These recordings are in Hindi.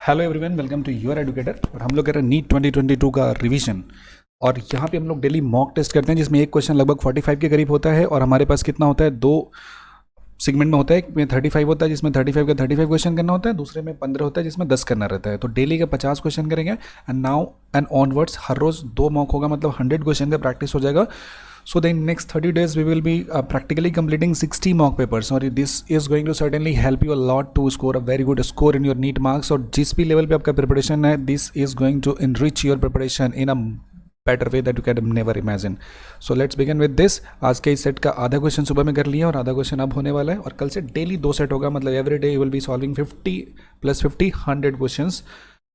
Hello everyone, welcome to your educator. और हम लोग कर रहे हैं नीट 2022 का रिवीजन। और यहाँ पे हम लोग डेली मॉक टेस्ट करते हैं जिसमें एक क्वेश्चन लगभग 45 के करीब होता है। और हमारे पास कितना होता है, दो सेगमेंट में होता है। एक में 35 होता है जिसमें 35 का 35 क्वेश्चन करना होता है, दूसरे में 15 होता है जिसमें 10 करना रहता है। तो डेली का 50 क्वेश्चन करेंगे एंड नाउ एंड ऑनवर्ड्स हर रोज़ 2 मॉक होगा, मतलब 100 क्वेश्चन का प्रैक्टिस हो जाएगा। So the next 30 days we will be practically completing 60 mock papers और this is going to certainly help you a lot to score a very good score in your NEET marks। और जिस भी लेवल पे आपका प्रिपरेशन है, this is going to enrich your preparation in a better way that you can never imagine। So let's begin with this। आज के इस सेट का आधा क्वेश्चन सुबह में कर लिया और आधा क्वेश्चन अब होने वाला है। और कल से डेली 2 सेट होगा, मतलब every day you will be solving 50 + 50 100 questions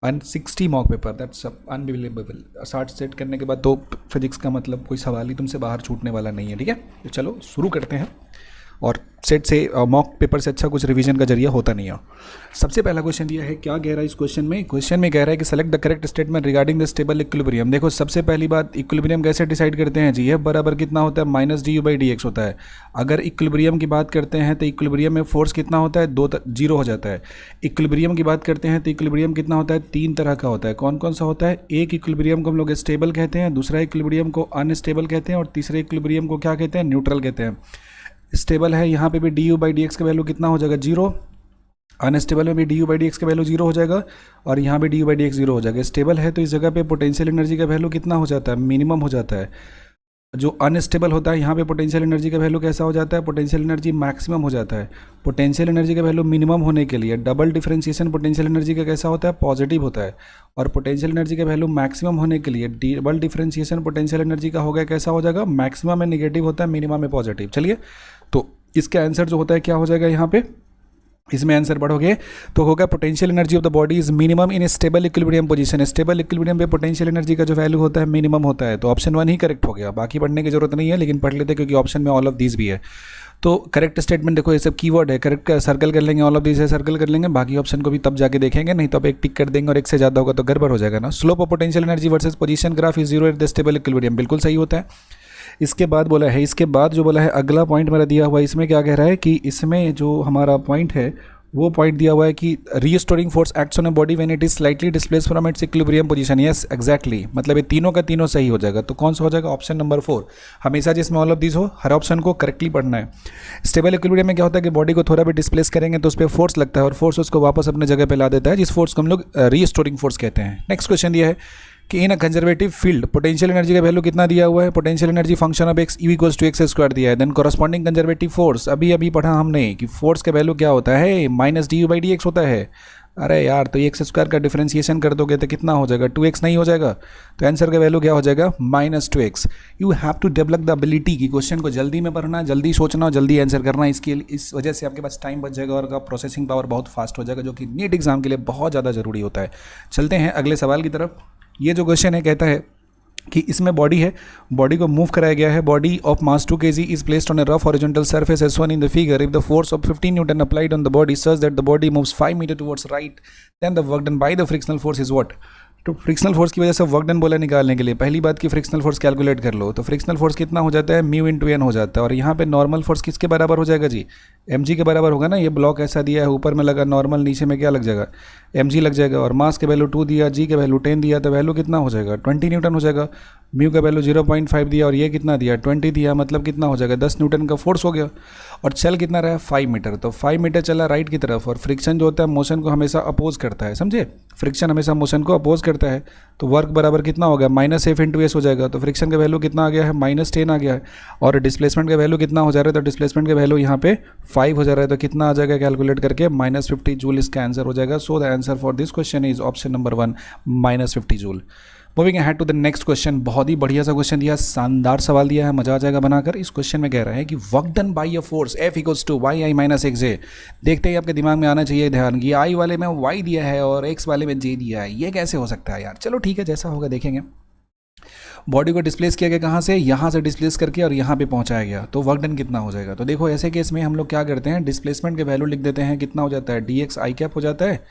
and 60 mock paper. That's unbelievable. 60 set करने के बाद तो फिजिक्स का मतलब कोई सवाल ही तुमसे बाहर छूटने वाला नहीं है, ठीक है। तो चलो शुरू करते हैं। और सेट से मॉक पेपर से अच्छा कुछ रिवीजन का जरिया होता नहीं है। सबसे पहला क्वेश्चन दिया है, क्या कह रहा है इस क्वेश्चन में कह रहा है कि select the correct statement regarding the stable equilibrium. देखो सबसे पहली बात, इक्विलिब्रियम कैसे डिसाइड करते हैं जी, एफ बराबर कितना होता है, -du/dx होता है। अगर इक्विलिब्रियम की बात करते हैं तो इक्विलिब्रियम में फोर्स कितना होता है, 0 हो जाता है। इक्विलिब्रियम की बात करते हैं तो इक्विलिब्रियम कितना होता है, 3 तरह का होता है। कौन कौन सा होता है, एक इक्विलिब्रियम को हम लोग स्टेबल कहते हैं, दूसरा इक्विलिब्रियम को अनस्टेबल कहते हैं और तीसरे इक्विलिब्रियम को क्या कहते हैं, न्यूट्रल कहते हैं। स्टेबल है यहाँ पे भी du/dx का वैल्यू कितना हो जाएगा, 0। अनस्टेबल में भी du/dx का वैल्यू 0 हो जाएगा और यहाँ पे du/dx 0 हो जाएगा। स्टेबल है तो इस जगह पे पोटेंशियल एनर्जी का वैल्यू कितना हो जाता है, मिनिमम हो जाता है। जो अनस्टेबल होता है यहाँ पे पोटेंशियल एनर्जी का वैल्यू कैसा हो जाता है, पोटेंशियल एनर्जी मैक्सिमम हो जाता है। पोटेंशियल एनर्जी का वैल्यू मिनिमम होने के लिए डबल डिफरेंशिएशन पोटेंशियल एनर्जी का कैसा होता है, पॉजिटिव होता है। और पोटेंशियल एनर्जी का वैल्यू मैक्सिमम होने के लिए डबल डिफरेंशिएशन पोटेंशियल एनर्जी का हो गया कैसा हो जाएगा, मैक्सिमम में नेगेटिव होता है, मिनिमम में पॉजिटिव। चलिए, तो इसका आंसर जो होता है क्या हो जाएगा, यहाँ पे इसमें आंसर पढ़ोगे तो होगा potential energy of the body is minimum in stable equilibrium position. Stable equilibrium पे पोटेंशियल एनर्जी का जो वैल्यू होता है मिनिमम होता है। तो ऑप्शन 1 ही करेक्ट हो गया, बाकी पढ़ने की जरूरत नहीं है, लेकिन पढ़ लेते क्योंकि ऑप्शन में ऑल ऑफ दीज भी है। तो करेक्ट स्टेटमेंट देखो, ये सब कीवर्ड है, करेक्ट सर्कल कर लेंगे, ऑल ऑफ दीज है सर्कल कर लेंगे, बाकी ऑप्शन को भी तब जाके देखेंगे, नहीं तो अब एक टिक कर देंगे और एक से ज़्यादा होगा तो गड़बड़ हो जाएगा ना। Slope of potential energy versus position graph is 0 at the stable equilibrium, बिल्कुल सही होता है। इसके बाद बोला है, इसके बाद जो बोला है अगला पॉइंट मेरा दिया हुआ है, इसमें क्या कह रहा है कि इसमें जो हमारा पॉइंट है वो पॉइंट दिया हुआ है कि restoring force acts on a body when it is slightly displace from its equilibrium position. Yes exactly, मतलब ये तीनों का तीनों सही हो जाएगा। तो कौन सा हो जाएगा, ऑप्शन नंबर 4। हमेशा जिसमें ऑल ऑफ दिस हो, हर ऑप्शन को करेक्टली पढ़ना है। स्टेबल इक्विलिब्रियम में क्या होता है कि बॉडी को थोड़ा भी डिस्प्लेस करेंगे तो उस पर फोर्स लगता है और फोर्स उसको वापस अपने जगह पर ला देता है, जिस फोर्स को हम लोग रीस्टोरिंग फोर्स कहते हैं। नेक्स्ट क्वेश्चन दिया है कि in a conservative field potential energy का वैल्यू कितना दिया हुआ है, potential energy function of x E = x² दिया है। देन कॉरस्पॉन्डिंग कंजर्वेटिव फोर्स, अभी पढ़ा हमने कि फोर्स का वैल्यू क्या होता है, -du/dx होता है। अरे यार, तो x² का डिफरेंशिएशन कर दोगे तो कितना हो जाएगा, 2x नहीं हो जाएगा। तो आंसर का वैल्यू क्या हो जाएगा, -2x। You have to develop the ability कि क्वेश्चन को जल्दी में पढ़ना, जल्दी सोचना, जल्दी आंसर करना। इस वजह से आपके पास टाइम बच जाएगा और आपका प्रोसेसिंग पावर बहुत फास्ट हो जाएगा, जो कि नीट एग्जाम के लिए बहुत ज़्यादा जरूरी होता है। चलते हैं अगले सवाल की तरफ। ये जो क्वेश्चन है कहता है कि इसमें बॉडी है, बॉडी को मूव कराया गया है। Body of mass 2 kg is placed on a rough horizontal surface as shown in the figure। If the force of 15 Newton applied on the body such that the body moves 5 meter towards right, then the work done by the frictional force is what? तो फ्रिक्शनल फोर्स की वजह से वर्क डन बोला निकालने के लिए पहली बात की फ्रिक्शनल फोर्स कैलकुलेट कर लो। तो फ्रिक्शनल फोर्स कितना हो जाता है, μ/n हो जाता है। और यहाँ पे नॉर्मल फोर्स किसके बराबर हो जाएगा जी, mg के बराबर होगा ना। ये ब्लॉक ऐसा दिया है, ऊपर में लगा नॉर्मल, नीचे में क्या लग जाएगा, mg लग जाएगा। और मास के वैल्यू 2 दिया, g के वैल्यू 10 दिया, तो वैल्यू कितना हो जाएगा, 20 न्यूटन हो जाएगा। म्यू का वैल्यू 0.5 दिया और ये कितना दिया, 20 दिया, मतलब कितना हो जाएगा, 10 न्यूटन का फोर्स हो गया। और चल कितना रहा है, 5 मीटर। तो 5 मीटर चला राइट की तरफ। और फ्रिक्शन जो होता है मोशन को हमेशा अपोज करता है, समझे, फ्रिक्शन हमेशा मोशन को अपोज करता है। तो वर्क बराबर कितना हो गया, -F × s हो जाएगा। तो फ्रिक्शन का वैल्यू कितना आ गया है, -10 आ गया है। और डिस्प्लेसमेंट का वैल्यू कितना हो जा रहा है, तो डिस्प्लेसमेंट का वैल्यू यहाँ पे 5 हो जा रहा है। तो कितना आ जाएगा कैलकुलेट करके, -50 जूल इसका आंसर हो जाएगा। So the answer for this question is option number 1, -50 joule. Moving ahead to the next question. बहुत ही बढ़िया सा क्वेश्चन दिया, शानदार सवाल दिया है, मजा आ जाएगा बनाकर। इस क्वेश्चन में कह रहा है कि work done by a force F = yi - xj। देखते ही आपके दिमाग में आना चाहिए ध्यान कि i वाले में y दिया है और x वाले में j दिया है, ये कैसे हो सकता है यार। चलो ठीक है, जैसा होगा देखेंगे। बॉडी को डिस्प्लेस किया गया, कहाँ से, यहाँ से डिस्प्लेस करके और यहाँ पे पहुँचाया गया। तो वर्क डन कितना हो जाएगा। तो देखो ऐसे केस में हम लोग क्या करते हैं, डिस्प्लेसमेंट के वैल्यू लिख देते हैं, कितना हो जाता है, dx i कैप हो जाता है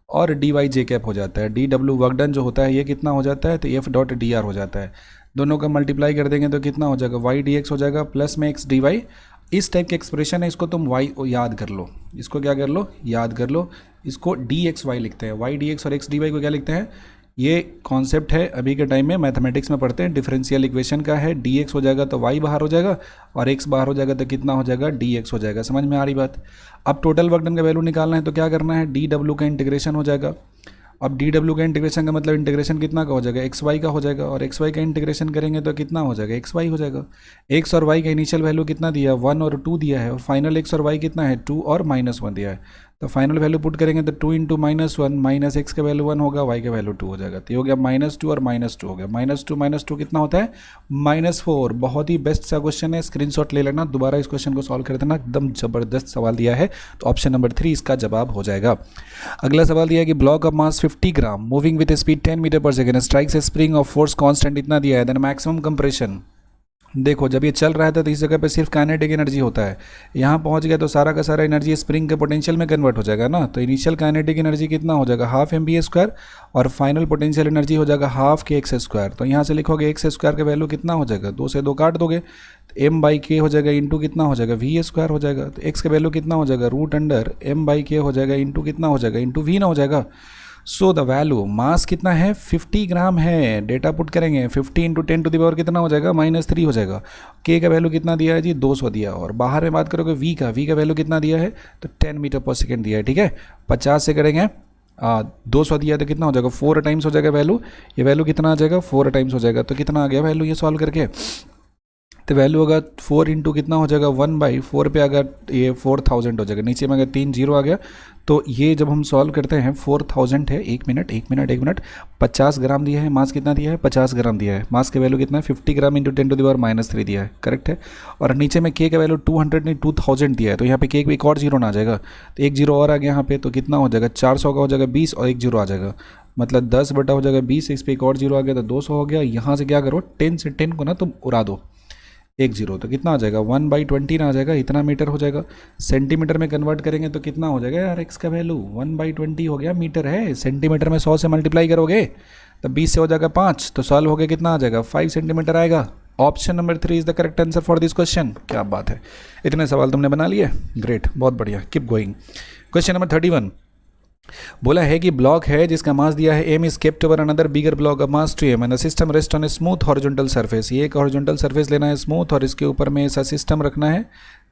और dy j कैप हो जाता है। dw वर्क डन जो होता है ये कितना हो जाता है, तो F.dr हो जाता है। दोनों का मल्टीप्लाई कर देंगे तो कितना हो जाएगा, y dx हो जाएगा प्लस में x dy इस टाइप के एक्सप्रेशन है, इसको तुम वाई याद कर लो, इसको क्या कर लो, याद कर लो। इसको डी एक्स वाई लिखते हैं, वाई डी एक्स और एक्स डी वाई को क्या लिखते हैं, ये कॉन्सेप्ट है अभी के टाइम में मैथमेटिक्स में पढ़ते हैं, डिफरेंशियल इक्वेशन का है। डी एक्स हो जाएगा तो वाई बाहर हो जाएगा, और एक्स बाहर हो जाएगा तो कितना हो जाएगा, डी एक्स हो जाएगा। समझ में आ रही बात। अब टोटल वर्क डन का वैल्यू निकालना है तो क्या करना है, डी डब्ल्यू का इंटीग्रेशन हो जाएगा। अब डी डब्ल्यू का इंटीग्रेशन का मतलब इंटीग्रेशन कितना का हो जाएगा, एक्स वाई का हो जाएगा, और एक्स वाई का इंटीग्रेशन करेंगे तो कितना हो जाएगा, एक्स वाई हो जाएगा। एक्स और वाई का इनिशियल वैल्यू कितना दिया है, 1 और 2 दिया है, और फाइनल एक्स और वाई कितना है, 2 और -1 दिया है। तो फाइनल वैल्यू पुट करेंगे तो 2 इंटू -1 माइनस एक्स का वैल्यू 1 होगा, वाई का वैल्यू 2 हो जाएगा। तो ये हो गया -2 और -2 हो गया, -2 कितना होता है, -4। बहुत ही बेस्ट सा क्वेश्चन है, स्क्रीनशॉट ले लेना, दोबारा इस क्वेश्चन को सॉल्व कर देना, एकदम जबरदस्त सवाल दिया है। तो ऑप्शन नंबर 3 इसका जवाब हो जाएगा। अगला सवाल दिया है कि block of mass 50 gram moving with speed 10 metre per second strikes a spring of force constant इतना दिया है, देन मैक्सिमम कंप्रेशन। देखो जब ये चल रहा था तो इस जगह पे सिर्फ काइनेटिक एनर्जी होता है, यहाँ पहुँच गया तो सारा का सारा एनर्जी स्प्रिंग के पोटेंशियल में कन्वर्ट हो जाएगा ना। तो इनिशियल काइनेटिक एनर्जी कितना हो जाएगा, हाफ mv² और फाइनल पोटेंशियल एनर्जी हो जाएगा हाफ kx²। तो यहाँ से लिखोगे x² का वैल्यू कितना हो जाएगा, 2 से 2 काट दोगे तो m/k हो जाएगा इंटू कितना हो जाएगा, v² हो जाएगा। तो x का वैल्यू कितना हो जाएगा, √m/k हो जाएगा इंटू कितना हो जाएगा, इंटू v ना हो जाएगा। सो द वैल्यू मास कितना है, 50 ग्राम है। डेटा पुट करेंगे 50 इंटू 10 टू द पावर कितना हो जाएगा, -3 हो जाएगा। के का वैल्यू कितना दिया है जी, 200 दिया। और बाहर में बात करोगे वी का वैल्यू कितना दिया है, तो 10 मीटर पर सेकेंड दिया है। ठीक है, 50 से करेंगे 200 दिया तो कितना हो जाएगा, 4 टाइम्स हो जाएगा वैल्यू। ये वैल्यू कितना आ जाएगा, 4 टाइम्स हो जाएगा। तो कितना आ गया वैल्यू ये सॉल्व करके, तो वैल्यू होगा 4 इंटू कितना हो जाएगा, 1/4 पे अगर ये 4000 हो जाएगा। नीचे में अगर 3 जीरो आ गया तो ये जब हम सॉल्व करते हैं 4000 है। एक मिनट 50 ग्राम दिया है, मास कितना दिया है, 50 ग्राम दिया है। मास की वैल्यू कितना है, 50 gram into 10 to the power -3 दिया है, करेक्ट है। और नीचे में के का वैल्यू 200 नहीं 2000 दिया है, तो यहाँ पे के एक और जीरो ना आ जाएगा, तो एक जीरो और आ गया यहाँ पे। तो कितना हो जाएगा, 400 का हो जाएगा 20 और एक जीरो आ जाएगा, मतलब 10 बटा हो जाएगा 20। इस पर एक और जीरो आ गया तो 200 हो गया। यहाँ से क्या करो, 10 से 10 को ना तुम उड़ा दो, एक जीरो, तो कितना आ जाएगा, 1/20 ना आ जाएगा, इतना मीटर हो जाएगा। सेंटीमीटर में कन्वर्ट करेंगे तो कितना हो जाएगा यार, एक्स का वैल्यू 1/20 हो गया, मीटर है। सेंटीमीटर में 100 से मल्टीप्लाई करोगे तो 20 से हो जाएगा 5, तो सॉल्व हो गया कितना आ जाएगा, 5 सेंटीमीटर आएगा। Option number 3 is the correct answer for this question. क्या बात है, इतने सवाल तुमने बना लिए, ग्रेट, बहुत बढ़िया, कीप गोइंग। क्वेश्चन नंबर 31 बोला है कि ब्लॉक है जिसका मास दिया है m is kept over another bigger block of mass 2m and the system rest on a smooth horizontal surface. ये एक हॉरिजॉन्टल सरफेस लेना है स्मूथ, और इसके ऊपर में ऐसा सिस्टम रखना है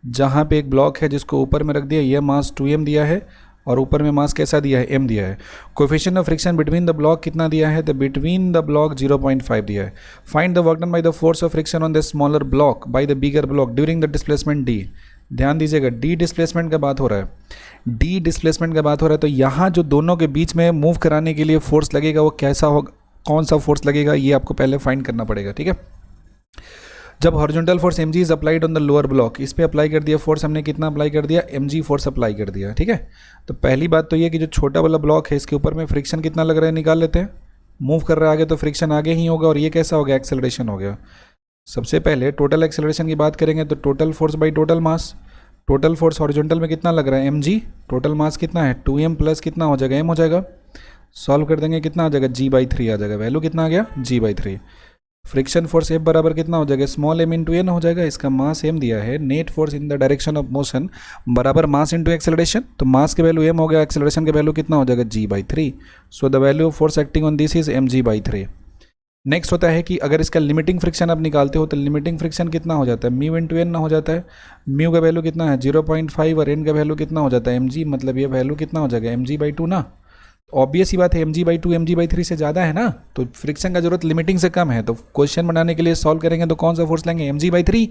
जहाँ पे एक ब्लॉक है जिसको ऊपर में रख दिया, यह मास 2m दिया है और ऊपर में मास कैसा दिया है, m दिया है। Coefficient of friction between the block कितना दिया है, तो बिटवीन द ब्लॉक 0.5 दिया है। Find the work done by the force of friction on the smaller block by the bigger block during the displacement d। ध्यान दीजिएगा, डी डिस्प्लेसमेंट का बात हो रहा है, डी डिस्प्लेसमेंट का बात हो रहा है। तो यहाँ जो दोनों के बीच में मूव कराने के लिए फोर्स लगेगा वो कैसा होगा, कौन सा फोर्स लगेगा, ये आपको पहले फाइंड करना पड़ेगा। ठीक है, जब horizontal force mg is applied on the lower block, इस पे अप्लाई कर दिया फोर्स, हमने कितना अप्लाई कर दिया, mg फोर्स अप्लाई कर दिया। ठीक है, तो पहली बात तो ये कि जो छोटा वाला ब्लॉक है इसके ऊपर में फ्रिक्शन कितना लग रहा है, निकाल लेते हैं। मूव कर रहा है आगे तो फ्रिक्शन आगे ही होगा, और ये कैसा हो गया, एक्सेलरेशन हो गया। सबसे पहले टोटल एक्सेलरेशन की बात करेंगे तो total force by total mass. Total force horizontal में कितना लग रहा है, mg, टोटल मास कितना है 2m प्लस कितना हो जाएगा, m हो जाएगा। सॉल्व कर देंगे कितना आ जाएगा, g/3 आ जाएगा। वैल्यू कितना आ गया, g/3। फ्रिक्शन फोर्स F बराबर कितना हो जाएगा, स्मॉल m इंटू n हो जाएगा। इसका मास m दिया है, net force in the direction of motion बराबर मास इंटू एक्सेलरेशन। तो मास के वैल्यू m हो गया, एक्सेलरेशन के वैल्यू कितना हो जाएगा, g/3। So the value of force acting on this is mg/3। Next होता है कि अगर इसका लिमिटिंग फ्रिक्शन आप निकालते हो तो लिमिटिंग फ्रिक्शन कितना हो जाता है, म्यू इंटू एन हो जाता है। म्यू का वैल्यू कितना है 0.5 और एन का वैल्यू कितना हो जाता है mg, मतलब ये वैल्यू कितना हो जाएगा mg/2 ना। ऑब्वियस ही बात है, mg/2 mg/3 से ज़्यादा है ना, तो फ्रिक्शन का जरूरत लिमिटिंग से कम है। तो क्वेश्चन बनाने के लिए सॉल्व करेंगे तो कौन सा फोर्स लेंगे, mg/3।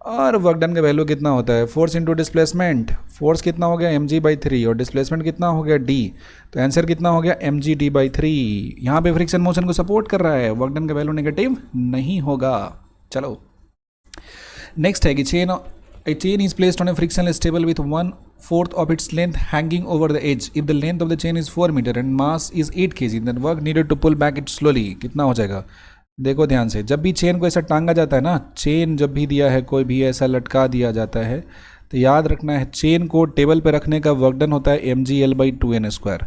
और वर्क डन का वैल्यू कितना होता है, फोर्स इंटू डिस्प्लेसमेंट। फोर्स कितना हो गया mg/3 और डिस्प्लेसमेंट कितना हो गया d, तो आंसर कितना हो गया mg/d/3। यहाँ पे फ्रिक्शन मोशन को सपोर्ट कर रहा है, वर्क डन का वैल्यू नेगेटिव नहीं होगा। चलो नेक्स्ट है कि chain is placed on A frictionless table with 1/4 of its length hanging over the edge. If the length of the chain is 4 meter and mass is 8 kg, then work needed to pull back it slowly. कितना हो जाएगा, देखो ध्यान से, जब भी चेन को ऐसा टांगा जाता है ना, चेन जब भी दिया है कोई भी ऐसा लटका दिया जाता है, तो याद रखना है चेन को टेबल पे रखने का वर्क डन होता है mgl/2n²।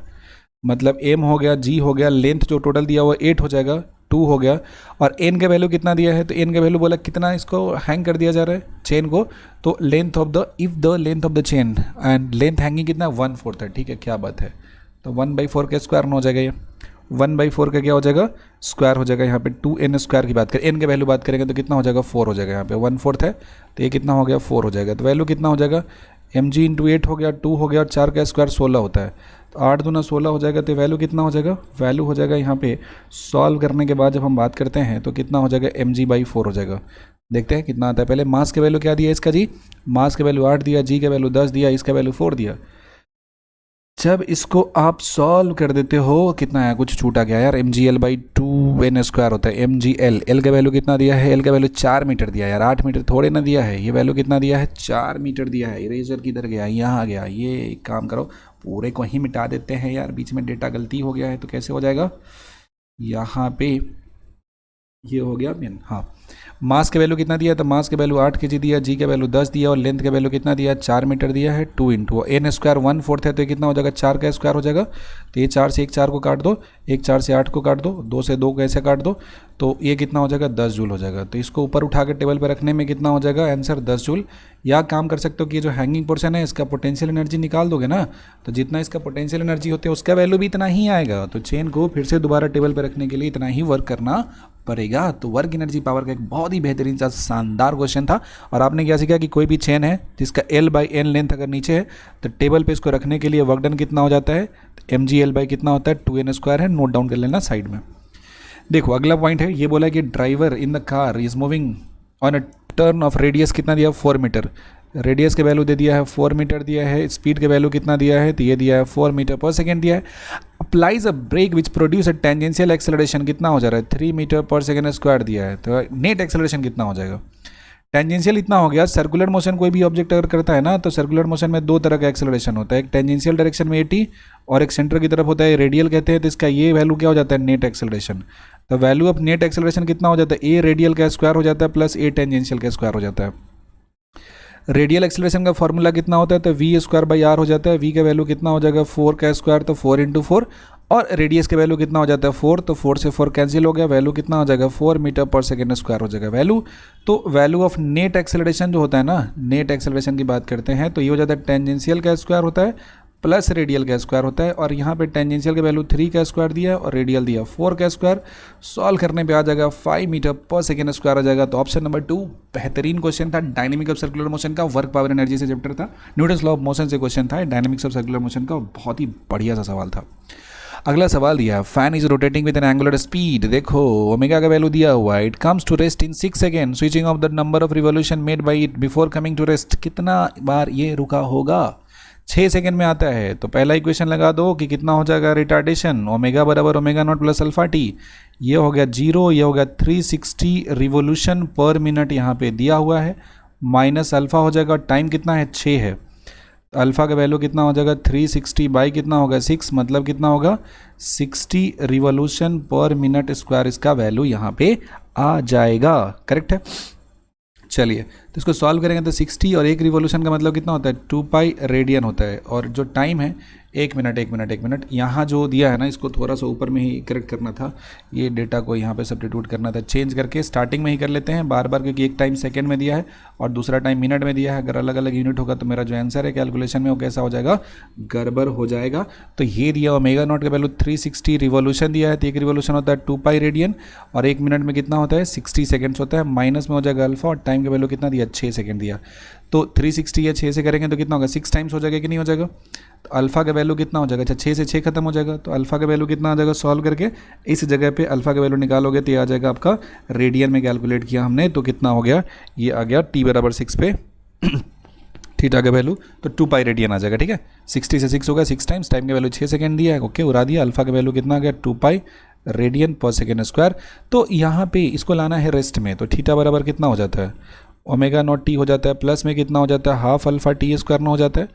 मतलब m हो गया, g हो गया, लेंथ जो टोटल दिया हुआ 8 हो जाएगा, 2 हो गया, और एन का वैल्यू कितना दिया है, तो एन का वैल्यू बोला कितना इसको हैंग कर दिया जा रहा है चेन को, तो length of the if the length of the chain and length hanging कितना 1/4 है, ठीक है, क्या बात है, तो 1/4 का स्क्वायर हो जाएगा, ये 1/4 का क्या हो जाएगा, स्क्वायर हो जाएगा। यहाँ पे 2n स्क्वायर की बात करें, n के वैल्यू बात करेंगे तो कितना हो जाएगा 4 हो जाएगा, यहाँ पे 1/4 है तो ये कितना हो गया 4 हो जाएगा, तो वैल्यू कितना हो जाएगा mg इंटू 8 हो गया, 2 हो गया, और 4 का स्क्वायर 16 होता है, तो 8 दूना 16 हो जाएगा, तो वैल्यू कितना हो जाएगा, वैल्यू हो जाएगा यहाँ पे सॉल्व करने के बाद जब हम बात करते हैं तो कितना हो जाएगा mg/4 हो जाएगा। देखते हैं कितना आता है, पहले मास के वैल्यू क्या दिया इसका जी, मास के वैल्यू 8 दिया, जी का वैल्यू 10 दिया, इसका वैल्यू 4 दिया। जब इसको आप सॉल्व कर देते हो कितना है, कुछ छूटा गया यार, mgl/2n स्क्वायर होता है, mgl, एल का वैल्यू कितना दिया है, एल का वैल्यू 4 मीटर दिया है यार, 8 मीटर थोड़े ना दिया है, ये वैल्यू कितना दिया है 4 मीटर दिया है। इरेजर किधर गया, यहाँ आ गया, ये एक काम करो पूरे को ही मिटा देते हैं यार, बीच में डेटा गलती हो गया है तो कैसे हो जाएगा, यहाँ पे ये हो गया मेन, हाँ मास के वैल्यू कितना दिया, तो मास के वैल्यू 8 kg दिया, जी का वैल्यू 10 दिया, और लेंथ का वैल्यू कितना दिया 4 मीटर दिया है, 2 इंटू एन स्क्वायर 1/4 है तो ये कितना हो जाएगा 4 का स्क्वायर हो जाएगा, तो ये 4 से एक 4 को काट दो, एक 4 से 8 को काट दो, 2 से 2 को ऐसे काट दो, तो ये कितना हो जाएगा 10 जूल हो जाएगा। तो इसको ऊपर उठा के टेबल पर रखने में कितना हो जाएगा आंसर 10 जूल। या काम कर सकते हो कि ये जो हैंगिंग पोर्शन है इसका पोटेंशियल एनर्जी निकाल दोगे ना, तो जितना इसका पोटेंशियल एनर्जी होते है उसका वैल्यू भी इतना ही आएगा, तो चेन को फिर से दोबारा टेबल पर रखने के लिए इतना ही वर्क करना पड़ेगा। तो वर्क एनर्जी पावर का एक बहुत ही बेहतरीन सा शानदार क्वेश्चन था। और आपने क्या सीखा कि कोई भी चेन है जिसका L/N लेंथ अगर नीचे है तो टेबल पे इसको रखने के लिए वर्क डन कितना हो जाता है, mgl/ कितना होता है 2n स्क्वायर है, नोट डाउन कर लेना साइड में। देखो अगला पॉइंट है, ये बोला कि driver in the car is moving on a turn off radius कितना दिया 4 मीटर, रेडियस के वैल्यू दे दिया है 4 मीटर दिया है, स्पीड के वैल्यू कितना दिया है, तो ये दिया है 4 मीटर पर सेकेंड दिया है। Applies a brake which produce a tangential acceleration कितना हो जा रहा है 3 मीटर पर सेकेंड स्क्वायर दिया है, तो नेट एक्सेलरेशन कितना हो जाएगा, टेंजेंशियल इतना हो गया। सर्कुलर मोशन कोई भी ऑब्जेक्ट अगर करता है ना तो सर्कुलर मोशन में 2 तरह का एक्सेलरेशन होता है, एक टेंजेंशियल डायरेक्शन में 80 और एक सेंटर की तरफ होता है रेडियल कहते हैं, तो इसका ये वैल्यू क्या हो जाता है नेट एक्सेलरेशन। तो वैल्यू ऑफ नेट एक्सेलरेशन कितना हो जाता है, ए रेडियल का स्क्वायर हो जाता है प्लस ए टेंजेंशियल का स्क्वायर हो जाता है। रेडियल एक्सेलरेशन का फॉर्मूला कितना होता है, तो v²/r हो जाता है, v का वैल्यू कितना हो जाएगा 4 का स्क्वायर, तो 4 × 4, और रेडियस के वैल्यू कितना हो जाता है 4, तो 4 से 4 कैंसिल हो गया, वैल्यू कितना हो जाएगा 4 मीटर पर सेकेंड स्क्वायर हो जाएगा वैल्यू। तो वैल्यू ऑफ नेट एक्सेलरेशन जो होता है ना, नेट एक्सेलरेशन की बात करते हैं तो ये हो जाता है टेंजेंशियल का स्क्वायर होता है प्लस रेडियल का स्क्वायर होता है, और यहाँ पे टेंजेंशियल का वैल्यू 3 का स्क्वायर दिया और रेडियल दिया 4 का स्क्वायर। सॉल्व करने पे आ जाएगा 5 मीटर पर सेकेंड स्क्वायर आ जाएगा। तो ऑप्शन नंबर 2 बेहतरीन क्वेश्चन था, डायनेमिक ऑफ सर्कुलर मोशन का, वर्क पावर एनर्जी से चैप्टर था, न्यूटन्स लॉ ऑफ मोशन से क्वेश्चन था, डायनेमिक्स ऑफ सर्कुलर मोशन का, बहुत ही बढ़िया सा सवाल था। अगला सवाल दिया, fan is rotating with an angular speed, देखो ओमेगा का वैल्यू दिया हुआ है, it comes to rest in 6 second, switching off the number of revolution made by it before coming to rest, कितना बार ये रुका होगा, 6 सेकेंड में आता है। तो पहला इक्वेशन लगा दो कि कितना हो जाएगा रिटार्डेशन, ओमेगा बराबर omega naught plus alpha T, ये हो गया 0, ये हो गया 360 रिवोल्यूशन पर मिनट यहाँ पे दिया हुआ है, माइनस अल्फा हो जाएगा, टाइम कितना है 6 है, अल्फा का वैल्यू कितना हो जाएगा 360 बाई कितना होगा 6, मतलब कितना होगा 60 रिवोल्यूशन पर मिनट स्क्वायर, इसका वैल्यू यहाँ पे आ जाएगा, करेक्ट है। चलिए तो इसको सॉल्व करेंगे तो 60 और 1 रिवोल्यूशन का मतलब कितना होता है 2 पाई रेडियन होता है, और जो टाइम है 1 मिनट 1 मिनट 1 मिनट, यहाँ जो दिया है ना इसको थोड़ा सा ऊपर में ही करेक्ट करना था, ये डेटा को यहाँ पे सब्स्टिट्यूट करना था, चेंज करके स्टार्टिंग में ही कर लेते हैं बार बार, क्योंकि एक टाइम सेकंड में दिया है और दूसरा टाइम मिनट में दिया है, अगर अलग अलग यूनिट होगा तो मेरा जो आंसर है कैलकुलेशन में वो कैसा हो जाएगा, गड़बड़ हो जाएगा। तो ये दिया ओमेगा नॉट का वैल्यू 360 रिवोल्यूशन दिया है, तो 1 रिवोल्यूशन होता है 2 पाई रेडियन, और 1 मिनट में कितना होता है 60 सेकेंड्स होता है, माइनस में हो जाएगा अल्फा, और टाइम का वैल्यू कितना दिया 6 सेकेंड दिया, तो 360 या 6 से करेंगे तो कितना होगा 6 टाइम्स हो जाएगा कि नहीं हो जाएगा। तो अल्फा का वैल्यू कितना हो जाएगा, अच्छा 6 से 6 खत्म हो जाएगा, तो अल्फा का वैल्यू कितना आ जाएगा, सॉल्व करके इस जगह पे अल्फा का वैल्यू निकालोगे तो ये आ जाएगा आपका, रेडियन में कैलकुलेट किया हमने तो कितना हो गया, ये आ गया t बराबर 6 पे थीटा का वैल्यू, तो 2 पाई रेडियन आ जाएगा, ठीक है। 60 से 6 होगा 6 टाइम्स, टाइम का वैल्यू 6 सेकेंड दिया है, ओके उड़ा दिया, अल्फा का वैल्यू कितना आ गया 2 पाई रेडियन पर सेकेंड स्क्वायर। तो यहाँ पे इसको लाना है रेस्ट में, तो थीटा बराबर कितना हो जाता है ओमेगा नॉट टी हो जाता है, प्लस में कितना हो जाता है हाफ अल्फा टी स्क्वायर में हो जाता है,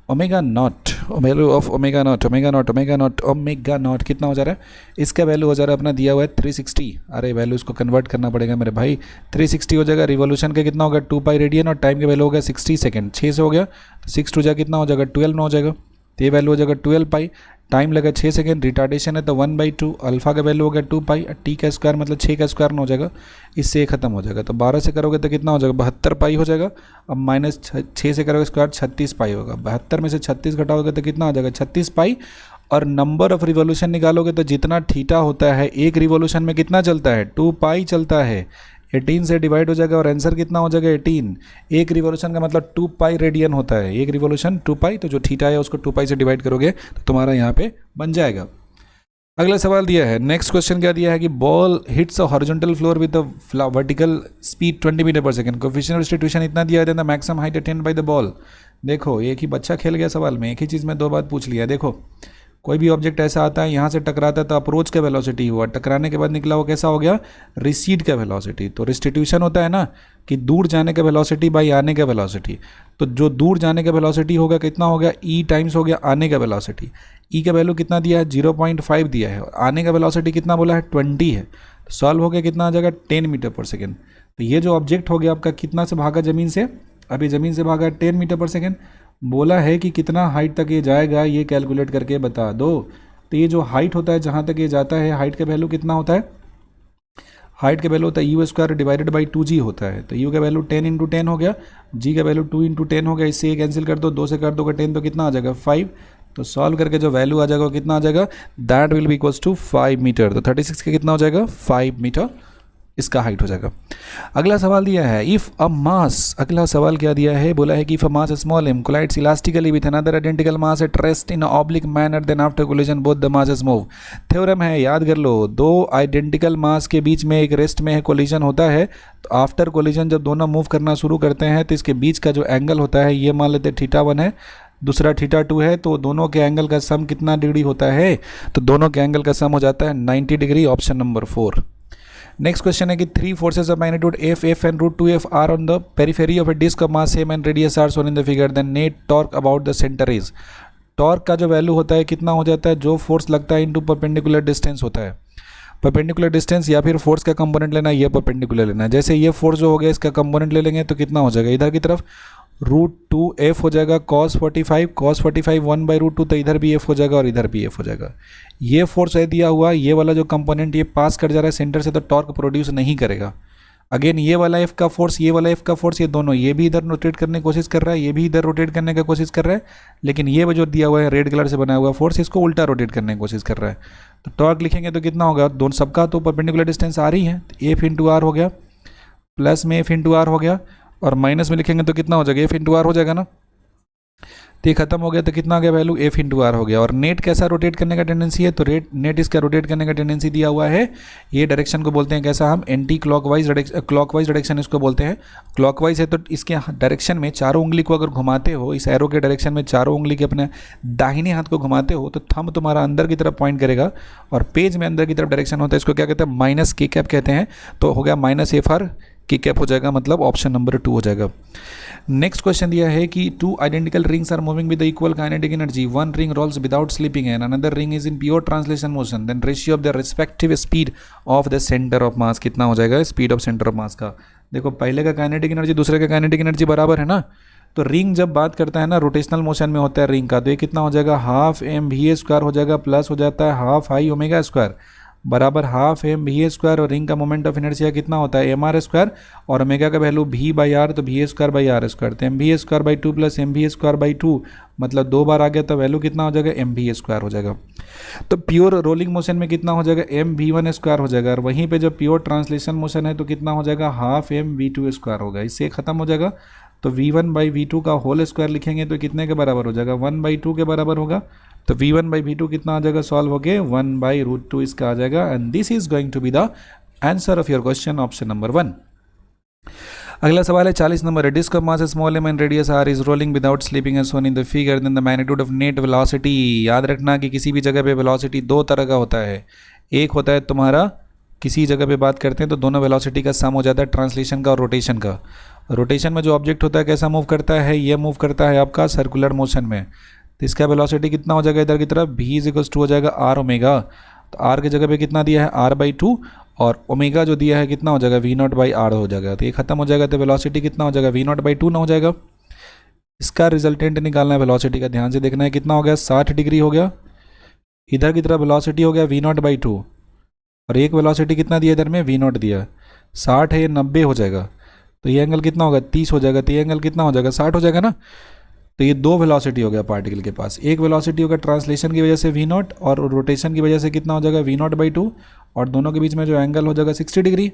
omega naught value of omega naught omega naught omega naught omega naught कितना हो जा रहा है, इसका वैल्यू हो जा रहा है अपना दिया हुआ है 360, अरे वैल्यू इसको कन्वर्ट करना पड़ेगा मेरे भाई, 360 हो जाएगा, रिवोल्यूशन का कितना होगा 2 पाई रेडियन, और टाइम का वैल्यू हो गया 60 सेकेंड, 6 से हो गया तो 6 टू जा कितना हो जाएगा 12 में हो जाएगा, तो ये वैल्यू हो जाएगा 12 पाई, टाइम लगा 6 सेकेंड, रिटार्डेशन है तो 1/2, अल्फा का वैल्यू हो गया 2 पाई, टी का स्क्वायर मतलब 6 का स्क्वायर में हो जाएगा, इससे ख़त्म हो जाएगा। तो 12 से करोगे तो कितना हो जाएगा, 72 पाई हो जाएगा। अब माइनस 6 से करोगे स्क्वायर 36 पाई होगा, 72 में से 36 घटाओगे तो कितना हो जाएगा 36 पाई। और नंबर ऑफ रिवॉल्यूशन निकालोगे तो जितना थीटा होता है एक रिवॉल्यूशन में कितना चलता है, 2 पाई चलता है, 18 से डिवाइड हो जाएगा और आंसर कितना हो जाएगा 18। एक रिवॉल्यूशन का मतलब 2 पाई रेडियन होता है, एक रिवॉल्यूशन 2 पाई, तो जो थीटा है उसको 2 पाई से डिवाइड करोगे तो तुम्हारा यहाँ पे बन जाएगा। अगला सवाल दिया है, नेक्स्ट क्वेश्चन क्या दिया है कि ball hits a horizontal floor with the vertical speed 20 metre पर सेकंड, कोएफिशिएंट ऑफ रिस्ट्रिक्शन इतना दिया है, the maximum height attained by the ball. देखो एक ही बच्चा खेल गया सवाल में, एक ही चीज़ में दो बात पूछ लिया। देखो कोई भी ऑब्जेक्ट ऐसा आता है, यहाँ से टकराता है तो अप्रोच का वेलोसिटी हुआ, टकराने के बाद निकला वो कैसा हो गया, रिसीड का वेलोसिटी। तो रिस्टिट्यूशन होता है ना कि दूर जाने का वेलोसिटी बाई आने का वेलोसिटी, तो जो दूर जाने का वेलोसिटी होगा कितना हो गया, ई टाइम्स हो गया आने का वेलोसिटी। ई का वैल्यू कितना दिया है 0.5 दिया है, और आने का वेलोसिटी कितना बोला है 20 है, तो सॉल्व हो गया कितना आ जाएगा 10 मीटर पर सेकेंड। तो ये जो ऑब्जेक्ट हो गया आपका कितना से भागा ज़मीन से, अभी ज़मीन से भागा 10 मीटर पर सेकेंड, बोला है कि कितना हाइट तक ये जाएगा ये कैलकुलेट करके बता दो। तो ये जो हाइट होता है जहाँ तक ये जाता है, हाइट का वैल्यू कितना होता है, हाइट का वैल्यू होता है you square divided by 2g होता है। तो यू का वैल्यू 10 इंटू 10 हो गया, जी का वैल्यू 2 इंटू 10 हो गया, इससे ये कैंसिल कर दो, 2 से कर दोगे 10 तो कितना आ जाएगा 5। तो सॉल्व करके जो वैल्यू आ जाएगा वो कितना आ जाएगा, that will be equals to 5 metre. तो 36 का कितना हो जाएगा 5 मीटर, इसका हाइट हो जाएगा। अगला सवाल दिया है इफ़ अ मास, अगला सवाल क्या दिया है, बोला है कि if a mass small m collides elastically with another identical mass at rest in oblique manner then after collision both the masses move. Theorem है, याद कर लो, दो आइडेंटिकल मास के बीच में एक रेस्ट में कोलिजन होता है, तो आफ्टर कोलिजन जब दोनों मूव करना शुरू करते हैं तो इसके बीच का जो एंगल होता है ये मान लेते हैं θ1 है, दूसरा θ2 है, तो दोनों के एंगल का सम कितना डिग्री होता है, तो दोनों के एंगल का सम हो जाता है 90 degree, option number 4। Next question है कि 3 forces of magnitude F F and root 2f R on the periphery of a disc of mass same and radius R shown in the figure, then net torque about the centre is. Torque का जो वैल्यू होता है कितना हो जाता है, जो फोर्स लगता है इनटू परपेंडिकुलर डिस्टेंस होता है, परपेंडिकुलर डिस्टेंस या फिर फोर्स का कंपोनेंट लेना, ये परपेंडिकुलर लेना है। जैसे ये फोर्स जो हो गया इसका कंपोनेंट ले लेंगे तो कितना हो जाएगा, इधर की तरफ √2f हो जाएगा cos 45 1/√2, तो इधर भी f हो जाएगा और इधर भी f हो जाएगा। ये फोर्स है दिया हुआ, ये वाला जो कंपोनेंट ये पास कर जा रहा है सेंटर से, तो टॉर्क प्रोड्यूस नहीं करेगा। अगेन ये वाला f का फोर्स, ये वाला f का फोर्स, ये दोनों, ये भी इधर रोटेट करने की कोशिश कर रहा है, ये भी इधर रोटेट करने की कोशिश कर रहा है, लेकिन ये जो दिया हुआ है रेड कलर से बनाया हुआ फोर्स इसको उल्टा रोटेट करने की कोशिश कर रहा है। तो टॉर्क लिखेंगे तो कितना होगा, दोनों सबका तो परपेंडिकुलर डिस्टेंस आ रही है, एफ इंटू आर हो गया, प्लस में एफ इंटू आर हो गया, और माइनस में लिखेंगे तो कितना हो जाएगा, एफ इंटू आर हो जाएगा ना। तो ये खत्म हो गया तो कितना आ गया वैल्यू, एफ इंटू आर हो गया। और नेट कैसा रोटेट करने का टेंडेंसी है, तो नेट इसका रोटेट करने का टेंडेंसी दिया हुआ है, ये डायरेक्शन को बोलते हैं कैसा, हम एंटी क्लॉकवाइज डायरेक्शन इसको बोलते हैं। क्लॉकवाइज है तो इसके डायरेक्शन में चारों उंगली को अगर घुमाते हो, इस एरो के डायरेक्शन में चारों उंगली के अपने दाहिने हाथ को घुमाते हो तो थंब तुम्हारा अंदर की तरफ पॉइंट करेगा, और पेज में अंदर की तरफ डायरेक्शन होता है, इसको क्या कहते हैं माइनस के कैप कहते हैं। तो हो गया माइनस एफ आर की कैप हो जाएगा, मतलब ऑप्शन नंबर 2 हो जाएगा। नेक्स्ट क्वेश्चन दिया है कि 2 identical rings are moving with equal kinetic energy, one ring rolls without slipping and another ring is in pure translation motion, then ratio of the respective speed of the centre of mass कितना हो जाएगा, speed of centre of mass का। देखो पहले का काइनेटिक एनर्जी दूसरे का काइनेटिक एनर्जी बराबर है ना, तो रिंग जब बात करता है ना रोटेशनल मोशन में होता है रिंग का, तो ये कितना हो जाएगा half M V A square हो जाएगा, प्लस हो जाता है हाफ आई ओमेगा स्क्वायर बराबर half M V A square, और रिंग का मोमेंट ऑफ इनर्शिया कितना होता है एम आर स्क्वायर, और ओमेगा का वैल्यू भी बाई आर, तो V A square by R square, तो M V A square by 2 plus M V A square by 2, मतलब 2 बार आ गया तो वैल्यू कितना हो जाएगा एम वी ए स्क्वायर हो जाएगा। तो प्योर रोलिंग मोशन में कितना हो जाएगा एम वी वन स्क्वायर हो जाएगा, और वहीं पे जब प्योर ट्रांसलेशन मोशन है तो कितना हो जाएगा half M V two square होगा, इससे ख़त्म हो जाएगा। तो v1 बाई वी टू का होल स्क्वायर लिखेंगे तो कितने के बराबर हो जाएगा 1/2 के बराबर होगा, तो v1 बाई वी टू कितना आ जाएगा सॉल्व हो गया 1/√2 इसका आ जाएगा, and this is going to be the answer of your question option number 1। अगला सवाल है 40 नंबर है, disc of mass small M and radius R is rolling without sleeping as shown in the figure, then the magnitude of net velocity. याद रखना कि किसी भी जगह पे वेलोसिटी दो तरह का होता है, एक होता है तुम्हारा किसी जगह पे बात करते हैं तो दोनों वेलोसिटी का सम हो जाता है ट्रांसलेशन का और रोटेशन का। रोटेशन में जो ऑब्जेक्ट होता है कैसा मूव करता है, ये मूव करता है आपका सर्कुलर मोशन में, तो इसका वेलोसिटी कितना हो जाएगा इधर की तरफ v इज इक्वल्स टू हो जाएगा आर ओमेगा, तो आर की जगह पे कितना दिया है r/2, और ओमेगा जो दिया है कितना हो जाएगा v0 बाई आर हो जाएगा, तो ये खत्म हो जाएगा, तो वेलोसिटी कितना हो जाएगा v0 बाई 2 ना हो जाएगा। इसका रिजल्टेंट निकालना है वेलोसिटी का, ध्यान से देखना है कितना हो गया 60 डिग्री हो गया, इधर की तरफ वेलोसिटी हो गया v0/2 और एक वेलोसिटी कितना दिया इधर में v0 दिया, 60 है, ये 90 हो जाएगा, तो ये एंगल कितना होगा 30 हो जाएगा, तो ये एंगल कितना हो जाएगा 60 हो जाएगा ना। तो ये दो वेलोसिटी हो गया पार्टिकल के पास, एक वेलोसिटी होगा ट्रांसलेशन की वजह से v0 और रोटेशन की वजह से कितना हो जाएगा v0/2 और दोनों के बीच में जो एंगल हो जाएगा 60 डिग्री।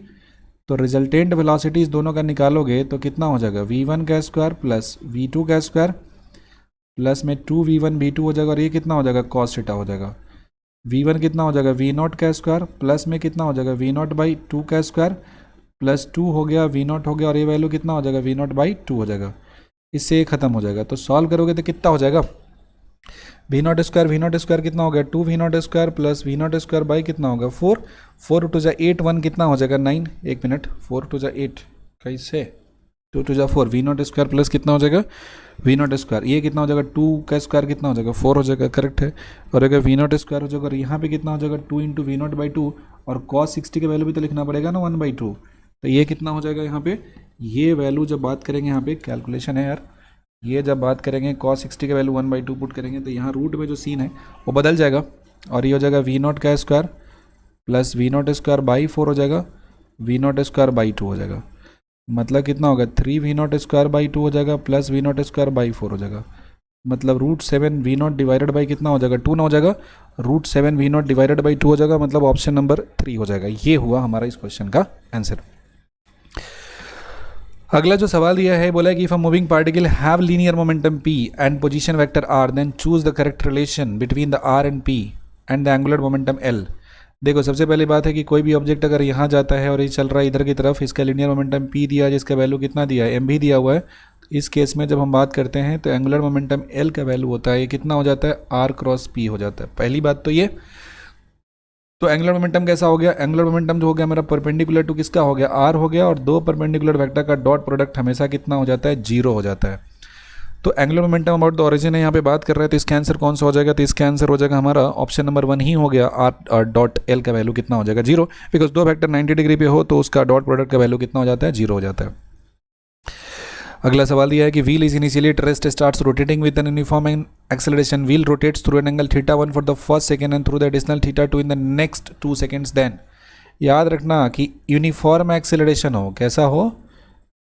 तो रिजल्टेंट वेलोसिटीज दोनों का निकालोगे तो कितना हो जाएगा v1 का स्क्वायर प्लस v2 का स्क्वायर प्लस में 2v1v2 हो जाएगा और ये कितना हो जाएगा cos थीटा हो जाएगा। v1 कितना हो जाएगा v0 का स्क्वायर प्लस में कितना हो जाएगा v0/2 का स्क्वायर प्लस 2 हो गया v0 हो गया और ये वैल्यू कितना हो जाएगा v0/2 हो जाएगा। इससे ये खत्म हो जाएगा। तो सॉल्व करोगे तो कितना हो जाएगा v0 स्क्वायर कितना हो गया 2v0 square plus v0 square by कितना होगा 4, 4 टू जा 8, 1 कितना हो जाएगा 9, एक मिनट 4 टू जा 8 कैसे 2 टू जा 4, v0 स्क्वायर प्लस कितना हो जाएगा v0 स्क्वायर, ये कितना हो जाएगा 2 का स्क्वायर कितना हो जाएगा 4 हो जाएगा, करेक्ट है। और अगर v0 स्क्वायर हो जाएगा और यहाँ पे कितना हो जाएगा 2 इंटू v0/2 और cos 60 का वैल्यू भी तो लिखना पड़ेगा ना 1/2, तो ये कितना हो जाएगा यहाँ पे, ये वैल्यू जब बात करेंगे यहाँ पे कैलकुलेशन है यार, ये जब बात करेंगे cos 60 का वैल्यू 1/2 पुट करेंगे तो यहाँ रूट में जो सीन है वो बदल जाएगा और ये हो जाएगा v0 का square plus v0 square by 4 हो जाएगा, v0 स्क्वायर बाई 2 हो जाएगा, मतलब कितना होगा 3v0 स्क्वायर बाई 2 हो जाएगा प्लस v0 स्क्वायर बाई 4 हो जाएगा, मतलब √7 v0 डिवाइडेड बाई कितना हो जाएगा 2 ना हो जाएगा, √7 v0 डिवाइडेड बाई 2 हो जाएगा, मतलब ऑप्शन नंबर 3 हो जाएगा। ये हुआ हमारा इस क्वेश्चन का आंसर। अगला जो सवाल दिया है बोला है कि if a moving particle have linear momentum p and position vector r then choose the correct relation between the r and p and the angular momentum l। देखो सबसे पहली बात है कि कोई भी ऑब्जेक्ट अगर यहाँ जाता है और ये चल रहा है इधर की तरफ, इसका लीनियर मोमेंटम p दिया है जिसका वैल्यू कितना दिया है m भी दिया हुआ है। इस केस में जब हम बात करते हैं तो एंगुलर मोमेंटम l का वैल्यू होता है ये कितना हो जाता है r क्रॉस p हो जाता है। पहली बात तो ये, तो एंगुलर मोमेंटम कैसा हो गया, एंगुलर मोमेंटम जो हो गया मेरा परपेंडिकुलर टू किसका हो गया r हो गया और दो परपेंडिकुलर वेक्टर का डॉट प्रोडक्ट हमेशा कितना हो जाता है 0 हो जाता है। तो angular momentum about the origin है यहाँ पे बात कर रहे हैं, तो इसका आंसर कौन सा हो जाएगा, तो इसका आंसर हो जाएगा हमारा ऑप्शन नंबर 1 ही हो गया, r डॉट l का वैल्यू कितना हो जाएगा 0, बिकॉज दो वेक्टर 90 डिग्री पे हो तो उसका डॉट प्रोडक्ट का वैल्यू कितना हो जाता है 0 हो जाता है। अगला सवाल दिया है कि wheel is initially at rest starts rotating with an uniform acceleration, wheel rotates through an angle θ1 for the first second and through the additional θ2 in the next 2 seconds. Then याद रखना कि यूनिफॉर्म एक्सेलरेशन हो, कैसा हो,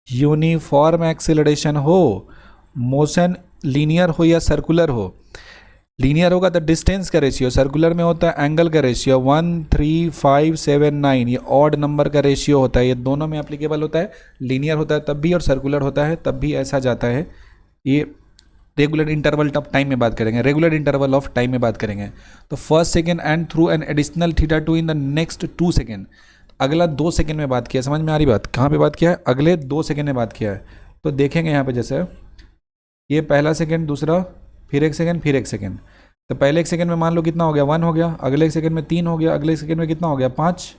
यूनिफॉर्म एक्सेलरेशन हो, मोशन लीनियर हो या सर्कुलर हो। लीनियर होगा तो डिस्टेंस का रेशियो, सर्कुलर में होता है एंगल का रेशियो 1, 3, 5, 7, 9, ये ऑड नंबर का रेशियो होता है, ये दोनों में एप्लीकेबल होता है। लीनियर होता है तब भी और सर्कुलर होता है तब भी ऐसा जाता है। ये रेगुलर इंटरवल ऑफ टाइम में बात करेंगे, रेगुलर इंटरवल ऑफ टाइम में बात करेंगे। तो first second and through an additional θ2 in the next 2 second, अगला 2 सेकेंड में बात किया, समझ में आ रही बात, कहाँ पे बात किया है, अगले 2 सेकेंड में बात किया है। तो देखेंगे यहाँ पे जैसे ये पहला सेकेंड, दूसरा, फिर 1 सेकेंड, फिर 1 सेकेंड। तो पहले 1 सेकेंड में मान लो कितना हो गया 1 हो गया, अगले 1 सेकेंड में 3 हो गया, अगले 1 सेकेंड में कितना हो गया 5,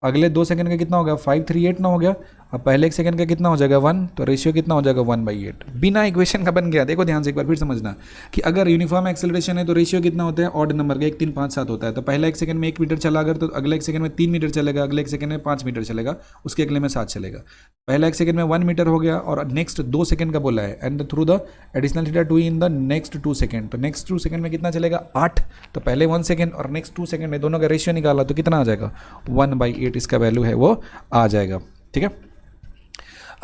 अगले 2 सेकेंड का कितना हो गया 5, 3, 8 ना हो गया। अब पहले 1 सेकेंड का कितना हो जाएगा 1, तो रेशियो कितना हो जाएगा 1/8, बिना इक्वेशन का बन गया। देखो ध्यान से एक बार फिर समझना कि अगर यूनिफॉर्म एक्सेलरेशन है तो रेशियो कितना होता है ऑड नंबर का, 1, 3, 5, 7 होता है। तो पहला 1 सेकेंड में 1 मीटर चला अगर, तो अगले 1 सेकेंड में 3 मीटर चलेगा, अगले 1 सेकेंड में 5 मीटर चलेगा, उसके अगले में 7 चलेगा। पहला 1 सेकेंड में 1 मीटर हो गया और नेक्स्ट 2 सेकेंड का बोला है and through the additional θ2 in the next 2 second, तो नेक्स्ट 2 सेकेंड में कितना चलेगा 8। तो पहले 1 सेकेंड और नेक्स्ट 2 सेकेंड में दोनों का रेशियो निकाला तो कितना आ जाएगा 1/8 इसका वैल्यू है वो आ जाएगा। ठीक है,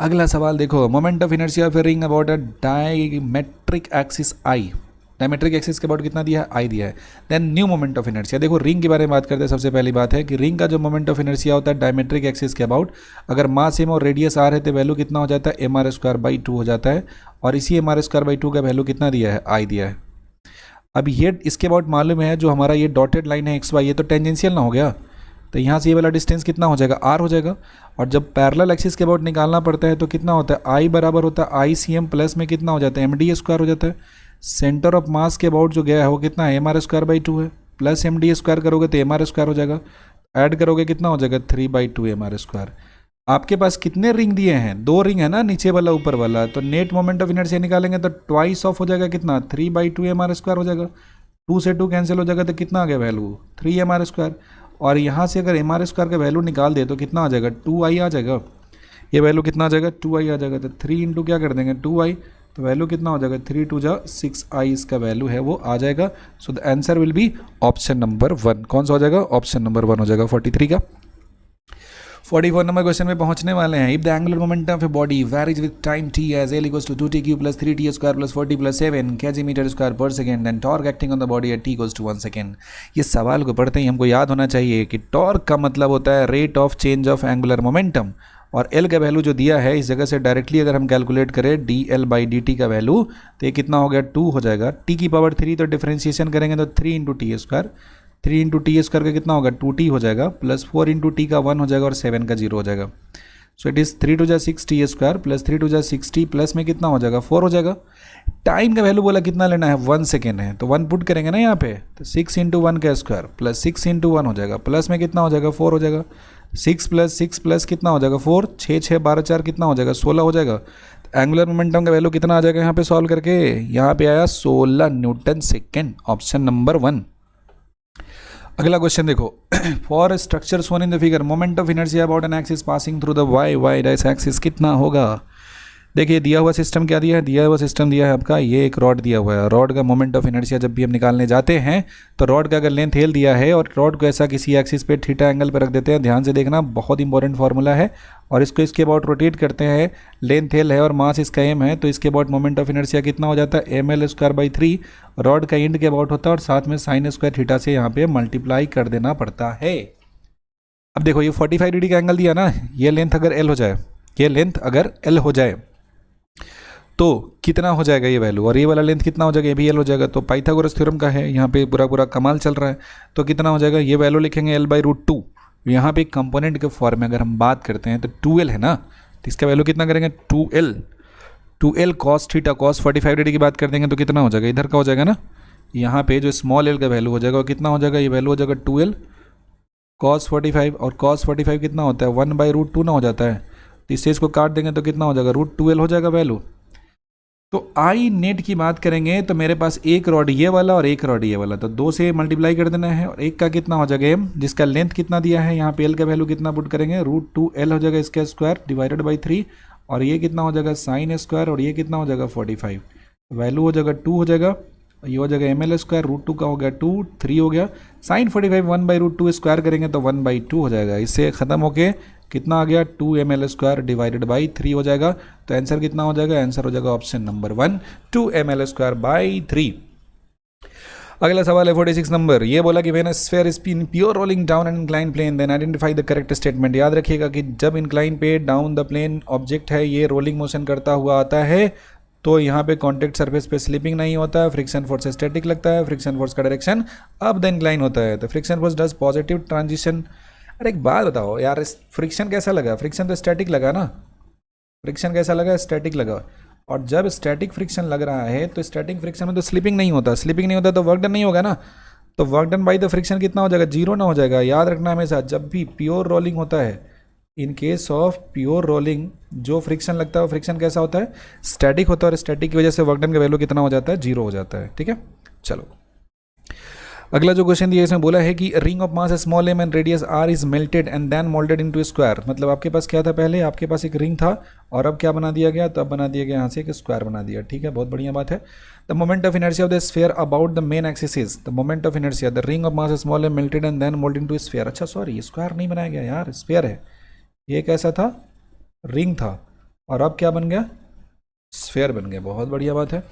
अगला सवाल देखो, moment of inertia of a ring about a diametric axis I, diametric axis के अबाउट कितना दिया है आई दिया है। Then new moment of inertia, देखो रिंग के बारे में बात करते हैं। सबसे पहली बात है कि रिंग का जो मोमेंट ऑफ इनर्शिया होता है डायमेट्रिक एक्सिस के अबाउट, अगर मास m और रेडियस r है तो वैल्यू कितना हो जाता है mr²/2 हो जाता है, और इसी mr²/2 का वैल्यू कितना दिया है आई दिया है। अब ये इसके अबाउट मालूम है जो हमारा ये डॉटेड लाइन है xy, ये तो टेंजेंशियल ना हो गया, तो यहाँ से ये वाला डिस्टेंस कितना हो जाएगा r हो जाएगा। और जब पैरेलल एक्सिस के अबाउट निकालना पड़ता है तो कितना होता है i बराबर होता है ICM प्लस में कितना हो जाता है md² हो जाता है। सेंटर ऑफ मास के अबाउट जो गया है वो कितना है mr²/2 है, प्लस md² करोगे तो mr² हो जाएगा, ऐड करोगे कितना हो जाएगा 3/2 mr²। आपके पास कितने रिंग दिए हैं, 2 रिंग है ना, नीचे वाला ऊपर वाला, तो नेट मोमेंट ऑफ इनर्शिया निकालेंगे तो ट्वाइस ऑफ हो जाएगा कितना 3/2 mr² हो जाएगा। 2 से 2 कैंसिल हो जाएगा तो कितना आ गया वैल्यू 3 mr²। और यहाँ से अगर mr² का वैल्यू निकाल दे तो कितना आ जाएगा 2i आ जाएगा, ये वैल्यू कितना आ जाएगा 2i आ जाएगा। तो 3 इंटू क्या कर देंगे 2i, तो वैल्यू कितना हो जाएगा 3 टू जा 6i इसका वैल्यू है वो आ जाएगा। So the answer will be option number 1। कौन सा हो जाएगा? ऑप्शन नंबर 1 हो जाएगा 43 का। 44 नंबर क्वेश्चन में पहुंचने वाले हैं। If the angular momentum of a body varies with time t as l equals to 2t³ plus 3t square plus 40 plus 7 kg square per second and torque acting on the body at t equals to 1 second. ये सवाल को पढ़ते ही हमको याद होना चाहिए कि टॉर्क का मतलब होता है rate of change of angular momentum, और l का वैल्यू जो दिया है इस जगह से डायरेक्टली अगर हम कैलकुलेट करें dl/dt का वैल्यू तो ये कितना हो गया 2 हो जाएगा। t की पावर 3 तो डिफरेंशिएशन करेंगे तो 3 into T square, 3 into T square का कितना होगा 2t हो जाएगा, प्लस 4 इंटू टी का 1 हो जाएगा और 7 का 0 हो जाएगा। सो इट इज़ 3 टू जा 6t स्क्वायर प्लस 3 टू जा 6t प्लस में कितना हो जाएगा 4 हो जाएगा। टाइम का वैल्यू बोला कितना लेना है 1 सेकेंड है तो 1 पुट करेंगे ना यहाँ पे, तो 6 इंटू 1 का स्क्वायर प्लस 6 इंटू 1 हो जाएगा, प्लस में कितना हो जाएगा 4 हो जाएगा। 6 प्लस कितना हो जाएगा 4, 6 6 12 4 कितना हो जाएगा 16 हो जाएगा। तो एंगुलर मोमेंटम का वैल्यू कितना आ जाएगा यहाँ पे सॉल्व करके, यहाँ पे आया 16 न्यूटन सेकेंड, ऑप्शन नंबर 1। अगला क्वेश्चन देखो। For structure shown in the figure moment of inertia about an axis passing through the Y dash axis कितना होगा। देखिए दिया हुआ सिस्टम क्या दिया है, दिया हुआ सिस्टम दिया है आपका ये एक रॉड दिया हुआ है। रॉड का मोमेंट ऑफ इनर्शिया जब भी हम निकालने जाते हैं तो रॉड का अगर लेंथ एल दिया है और रॉड को ऐसा किसी एक्सिस पे थीटा एंगल पर रख देते हैं, ध्यान से देखना बहुत इंपॉर्टेंट फार्मूला है, और इसको इसके अबाउट रोटेट करते हैं, लेंथ एल है और मास इसका एम है, तो इसके अबाउट मोमेंट ऑफ इनर्शिया कितना हो जाता है ml²/3। रॉड का एंड के अबाउट होता है और साथ में साइन स्क्वायर थीटा से यहाँ पे मल्टीप्लाई कर देना पड़ता है। अब देखो ये 45 डिग्री का एंगल दिया ना, ये लेंथ अगर एल हो जाए, ये लेंथ अगर एल हो जाए तो कितना हो जाएगा ये वैल्यू, और ये वाला लेंथ कितना हो जाएगा ये भी एल हो जाएगा। तो पाइथागोरस थ्योरम का है, यहाँ पे पूरा कमाल चल रहा है, तो कितना हो जाएगा ये वैल्यू लिखेंगे l/√2। यहाँ पे कंपोनेंट के फॉर्म में अगर हम बात करते हैं तो 2l है ना, तो इसका वैल्यू कितना करेंगे 2l cos theta cos 45 degree की बात कर देंगे तो कितना हो जाएगा, इधर का हो जाएगा ना, यहाँ पे जो स्मॉल l का वैल्यू हो जाएगा कितना हो जाएगा, ये वैल्यू हो जाएगा 2l cos 45, और cos 45 कितना होता है 1/√2 ना हो जाता है, तो इससे इसको काट देंगे तो कितना हो जाएगा √2l हो जाएगा वैल्यू। तो आई नेट की बात करेंगे तो मेरे पास एक रॉड ये वाला और एक रॉड ये वाला, तो 2 से मल्टीप्लाई कर देना है, और एक का कितना हो जाएगा m, जिसका लेंथ कितना दिया है यहाँ पे l का वैल्यू कितना पुट करेंगे √2l हो जाएगा इसका स्क्वायर डिवाइडेड बाई 3, और ये कितना हो जाएगा साइन स्क्वायर, और ये कितना हो जाएगा 45, वैल्यू हो जाएगा 2 हो जाएगा, ये हो जाएगा ml² √2 का हो गया 2, 3 हो गया, साइन 45 1/√2 स्क्वायर करेंगे तो 1/2 हो जाएगा, इससे ख़त्म होके कितना आ गया 2 ml² डिवाइडेड बाई 3 हो जाएगा। तो आंसर कितना हो जाएगा, आंसर हो जाएगा ऑप्शन नंबर 1 2 ml² बाई 3। अगला सवाल है 46 नंबर। ये बोला कि when a sphere is in pure rolling down an incline plane then identify the correct statement. याद रखिएगा कि जब इंक्लाइन पे डाउन द प्लेन ऑब्जेक्ट है ये रोलिंग मोशन करता हुआ आता है तो यहाँ पे कॉन्टेक्ट सरफेस पे स्लिपिंग नहीं होता है, फ्रिक्शन फोर्स स्टैटिक लगता है, फ्रिक्शन फोर्स का डायरेक्शन अप द इंक्लाइन होता है, तो friction force does positive transition. अरे एक बात बताओ यार, फ्रिक्शन कैसा लगा, फ्रिक्शन तो स्टैटिक लगा ना, फ्रिक्शन कैसा लगा स्टैटिक लगा, और जब स्टैटिक फ्रिक्शन लग रहा है तो स्टैटिक फ्रिक्शन में तो स्लिपिंग नहीं होता, स्लिपिंग नहीं होता तो वर्क डन नहीं होगा ना, तो work done by the friction कितना हो जाएगा 0 ना हो जाएगा। याद रखना हमेशा जब भी प्योर रोलिंग होता है, in case of pure rolling जो फ्रिक्शन लगता है वो फ्रिक्शन कैसा होता है स्टैटिक होता है, और स्टैटिक की वजह से वर्क डन का वैल्यू कितना हो जाता है 0 हो जाता है। ठीक है, चलो अगला जो क्वेश्चन दिया इसमें बोला है कि ring of mass small m and radius r is melted and then moulded into square. मतलब आपके पास क्या था, पहले आपके पास एक रिंग था और अब क्या बना दिया गया, तो अब बना दिया गया यहाँ से एक स्क्वायर बना दिया। ठीक है, बहुत बढ़िया बात है। The moment of inertia of the sphere about the main axis is the moment of inertia the ring of mass small m melted and then moulded into sphere. अच्छा सॉरी, स्क्वायर नहीं बनाया गया यार, स्फीयर है, ये कैसा था रिंग था और अब क्या बन गया स्फीयर बन गया। बहुत बढ़िया बात है।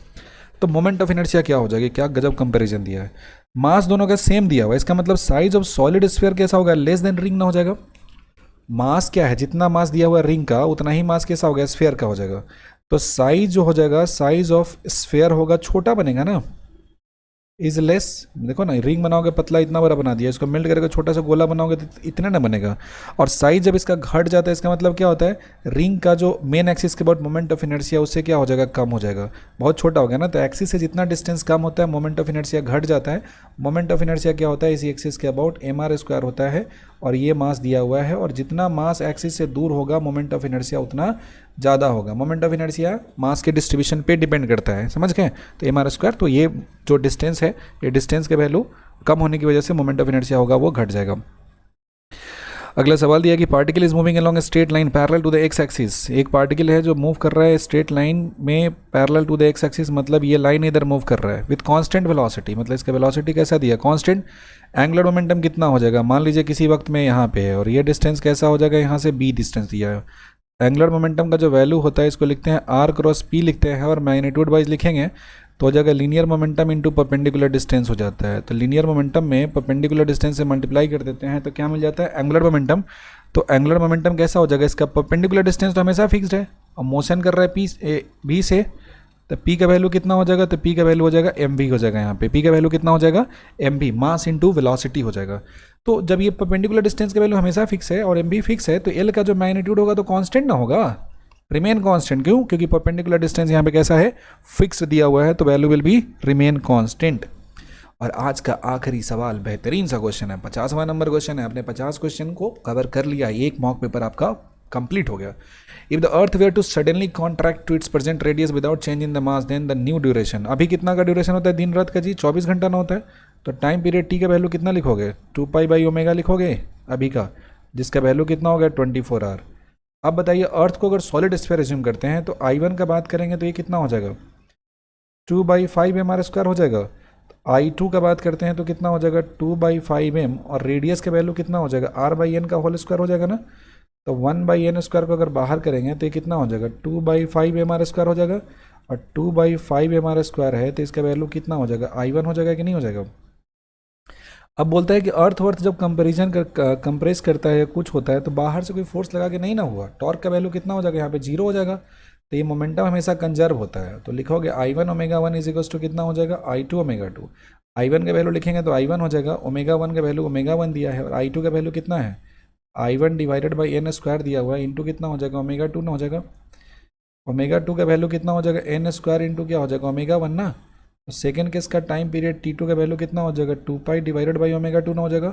तो मोमेंट ऑफ इनर्शिया क्या हो जाएगी, क्या गजब कंपैरिजन दिया है। मास दोनों का सेम दिया हुआ है, इसका मतलब साइज ऑफ सॉलिड स्फीयर कैसा होगा लेस देन रिंग ना हो जाएगा। मास क्या है, जितना मास दिया हुआ है रिंग का उतना ही मास कैसा होगा स्फीयर का हो जाएगा। तो साइज जो हो जाएगा साइज ऑफ स्फीयर होगा छोटा बनेगा ना, इज लेस। देखो ना रिंग बनाओगे पतला इतना बड़ा बना दिया, इसको मेल्ट करके छोटा सा गोला बनाओगे तो इतना ना बनेगा। और साइज जब इसका घट जाता है इसका मतलब क्या होता है रिंग का जो मेन एक्सिस के बाद मोमेंट ऑफ इनर्शिया उससे क्या हो जाएगा कम हो जाएगा, बहुत छोटा हो गया ना। तो एक्सिस से जितना डिस्टेंस कम होता है मोमेंट ऑफ इनर्शिया घट जाता है। मोमेंट ऑफ इनर्शिया क्या होता है इसी एक्सिस के अबाउट mr² होता है, और ये मास दिया हुआ है, और जितना मास एक्सिस से दूर होगा मोमेंट ऑफ इनर्शिया उतना ज़्यादा होगा। मोमेंट ऑफ इनर्शिया मास के डिस्ट्रीब्यूशन पे डिपेंड करता है, समझ गए। तो mr², तो ये जो डिस्टेंस है ये डिस्टेंस के वैल्यू कम होने की वजह से मोमेंट ऑफ इनर्शिया होगा वो घट जाएगा। अगला सवाल दिया कि particle is moving along a straight line parallel to the X axis. एक पार्टिकल है जो मूव कर रहा है स्ट्रेट लाइन में parallel to the X axis, मतलब ये लाइन इधर मूव कर रहा है विथ कांस्टेंट वेलोसिटी, मतलब इसका वेलोसिटी कैसा दिया, कांस्टेंट। एंगुलर मोमेंटम कितना हो जाएगा, मान लीजिए किसी वक्त में यहाँ पे है और ये डिस्टेंस कैसा हो जाएगा, यहाँ से b डिस्टेंस दिया है। एंगुलर मोमेंटम का जो वैल्यू होता है इसको लिखते हैं r क्रॉस p लिखते हैं, और मैग्नीट्यूड वाइज लिखेंगे तो हो जाएगा linear momentum into perpendicular distance हो जाता है। तो लीनियर मोमेंटम में परपेंडिकुलर डिस्टेंस से मल्टीप्लाई कर देते हैं तो क्या मिल जाता है, एंगुलर मोमेंटम। तो एंगुलर मोमेंटम कैसा हो जाएगा, इसका परपेंडिकुलर डिस्टेंस तो हमेशा फिक्स्ड है और मोशन कर रहा है बी से, तो p का वैल्यू कितना हो जाएगा, तो p का वैल्यू हो जाएगा mv हो जाएगा। यहाँ पे p का वैल्यू कितना हो जाएगा, mv, मास इंटू वेलोसिटी हो जाएगा। तो जब ये परपेंडिकुलर डिस्टेंस का वैल्यू हमेशा फिक्स है और mv फिक्स है तो l का जो मैग्नीट्यूड होगा तो कांस्टेंट ना होगा, रिमेन कांस्टेंट। क्यों, क्योंकि परपेंडिकुलर डिस्टेंस यहाँ पे कैसा है, फिक्स दिया हुआ है, तो value will be remain constant. और आज का आखिरी सवाल बेहतरीन सा क्वेश्चन है, 50वां नंबर क्वेश्चन है। आपने 50 क्वेश्चन को कवर कर लिया, एक मॉक पेपर आपका कंप्लीट हो गया। If the earth were to suddenly contract to its present radius without change in the mass, then the new duration. अभी कितना का ड्यूरेशन होता है दिन रात का जी, 24 घंटा ना होता है, तो टाइम पीरियड टी का वैल्यू कितना लिखोगे, 2π/ω लिखोगे अभी का, जिसका वैल्यू कितना हो गया 24 आवर। अब बताइए अर्थ को अगर सॉलिड स्फीयर एज्यूम करते हैं तो I1 का बात करेंगे तो ये कितना हो जाएगा, 2/5m² हो जाएगा। I2 का बात करते हैं तो कितना हो जाएगा 2/5m, और रेडियस का वैल्यू कितना हो जाएगा, r/n का होल स्क्वायर हो जाएगा ना। तो 1/n² को अगर बाहर करेंगे तो ये कितना हो जाएगा, 2/5mr² हो जाएगा, और 2/5mr² है तो इसका वैल्यू कितना हो जाएगा, I1 हो जाएगा कि नहीं हो जाएगा। अब बोलता है कि अर्थ वर्थ जब कंप्रेस करता है या कुछ होता है तो बाहर से कोई फोर्स लगा के नहीं ना हुआ, टॉर्क का वैल्यू कितना हो जाएगा, यहाँ पे 0 हो जाएगा। तो ये मोमेंटम हमेशा कंजर्व होता है, तो लिखोगे I1 ω1 इज इक्वल्स टू कितना हो जाएगा, I2 ω2। I1 का वैल्यू लिखेंगे तो I1 हो जाएगा, ω1 का वैल्यू ω1 दिया है, और I2 का वैल्यू कितना है, I1 डिवाइडेड बाई n² दिया हुआ है, इंटू कितना हो जाएगा, ω2 ना हो जाएगा। ω2 का वैल्यू कितना हो जाएगा, n² इंटू क्या हो जाएगा, ω1 ना। तो सेकेंड केस का टाइम पीरियड T2 का वैल्यू कितना हो जाएगा, 2π डिवाइडेड बाई ω2 ना हो जाएगा।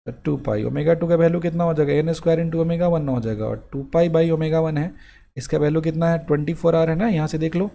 तो 2π, ω2 का वैल्यू कितना हो जाएगा, n² इंटू ω1 ना हो जाएगा, और 2π/ω1 है, इसका वैल्यू कितना है 24 आवर है ना, यहाँ से देख लो।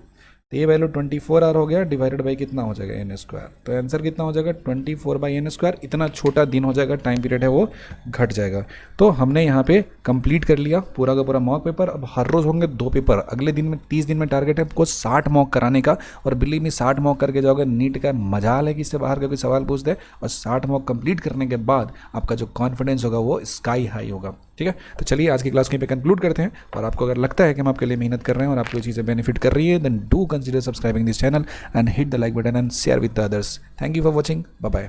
तो ये वैल्यू 24 आवर हो गया, डिवाइडेड बाई कितना हो जाएगा, n²। तो आंसर कितना हो जाएगा 24/n²। इतना छोटा दिन हो जाएगा, टाइम पीरियड है वो घट जाएगा। तो हमने यहाँ पे कंप्लीट कर लिया पूरा का पूरा मॉक पेपर। अब हर रोज़ होंगे 2 पेपर, अगले दिन में 30 दिन में टारगेट है आपको 60 मॉक कराने का। और बिल्ली में 60 मॉक करके जाओगे, नीट का मजाल है कि इससे बाहर का कोई सवाल पूछ दे। और 60 मॉक कंप्लीट करने के बाद आपका जो कॉन्फिडेंस होगा वो स्काई हाई होगा। ठीक है, तो चलिए आज की क्लास कहीं पे कंक्लूड करते हैं। और आपको अगर लगता है कि हम आपके लिए मेहनत कर रहे हैं और आपको चीज़ें बेनिफिट कर रही है, then do consider subscribing this channel and hit the like button and share with the others. Thank you for watching. Bye bye.